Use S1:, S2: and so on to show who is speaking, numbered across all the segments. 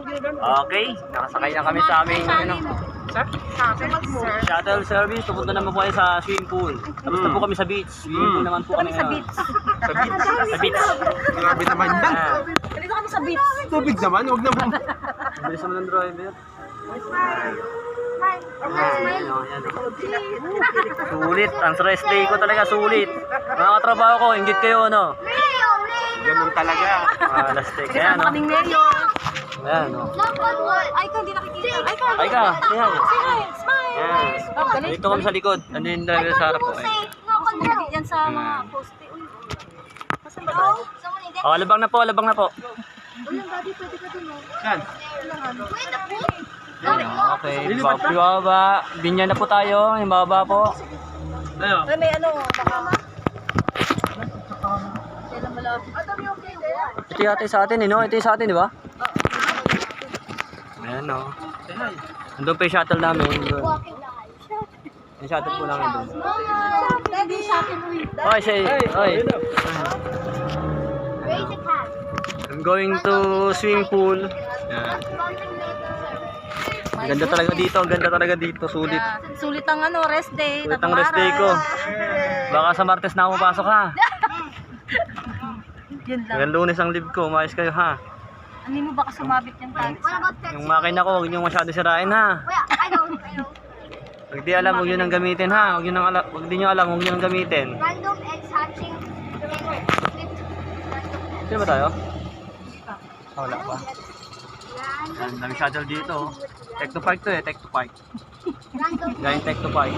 S1: Okay, nakasakay na kami sa aming ano, shuttle service. Pupunta naman po kayo sa swimming pool. Tapos na po kami sa beach. Swimming pool naman po kami
S2: Sa
S1: ngayon.
S2: beach.
S1: Sa beach.
S3: Grabe naman yan.
S2: Dito kami sa beach.
S3: Tubig naman, huwag naman.
S1: Bilis naman ng driver. Sulit. Ang rest day ko talaga, sulit. Mga katrabaho ko, inggit kayo, no?
S3: Ganun talaga.
S1: Last day.
S2: Kasi
S1: Ayan,
S2: sama
S1: no?
S2: kaming mayor.
S1: Ayan, no?
S2: Ay, ikaw hindi nakikita. Ay, ikaw.
S1: Ay ka, ayan.
S2: Smile.
S1: Ayan.
S2: Oh, galing.
S1: Dito kami sa likod. Ano yung driver sa harap ko? Ayan.
S2: Nakikita yan sa mga poste. Uy. Masan ba tayo?
S1: Oh, labang na po, labang na po.
S3: Yan.
S1: Ayan, okay. Baba. Binyan na po tayo. Yung baba po.
S3: Ano?
S2: Ay, may ano, baka. Kailan malapit.
S1: Ito yata yung sa atin, eh, no? Ito yung sa atin, di ba? Ayan, no? Nandun pa yung shuttle namin. Doon. Yung shuttle po namin doon.
S2: Hindi sa akin, uy.
S1: Oy, say, oy. I'm going to swimming pool. Ayan. Ang ganda talaga dito, ang ganda talaga dito. Sulit.
S2: Yeah. Sulit ang ano, rest day.
S1: Sulit ang rest day ko. Baka sa Martes na ako papasok, ha?
S2: Yun lang.
S1: Hanggang Lunes ang leave ko. Umayos kayo, ha?
S2: Ano mo baka sumabit yung tag?
S1: Yung makina ko, huwag nyo masyado sirain, ha? Huwag di alam, huwag nyo nang gamitin, ha? Huwag di nyo alam, huwag nyo nang gamitin.
S4: Random eggs hatching.
S1: Sino ba tayo? Wala pa. Ang dami shuttle dito. Tecno Park to, eh. Tecno Park. Galing Tecno Park.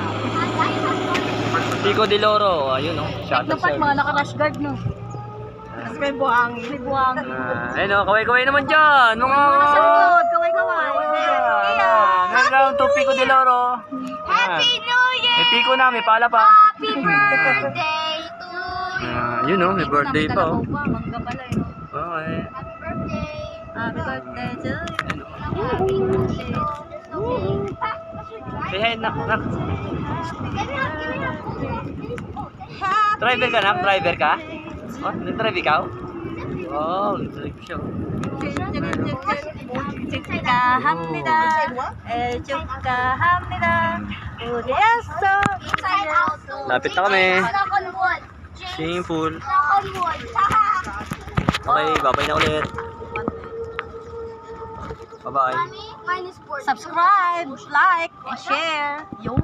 S1: Pico de Loro. Ayun, oh. Shuttle
S2: Teknopark,
S1: service.
S2: mga naka-rush guard, no? Tapos may buhangin. May buhangin.
S1: Ayun, oh. Kaway-kaway naman dyan. Mga...
S2: Nasa likod, kaway-kaway.
S1: Meron lang to Pico de Loro.
S4: Happy New Year!
S1: May Pico na, may pala pa.
S4: Happy birthday to you!
S1: Yun, oh. May birthday pa, oh.
S2: Mangga pala, eh.
S1: Okay.
S4: Happy birthday!
S2: Happy birthday to you.
S4: Happy birthday to you!
S1: Say hi, nak. Driver ka, nak? Driver ka? Oh, nag-drive ikaw? Oh, nag-drive siya.
S2: 축하합니다. 축하합니다. 우리 애써.
S4: Inside out.
S1: Lapit na kami.
S4: Knock on wood.
S1: Swimming pool.
S4: Knock on wood.
S1: Okay, babay na ulit. Bye-bye.
S4: Mommy, mine is 40.
S2: Subscribe, like, and share. Yung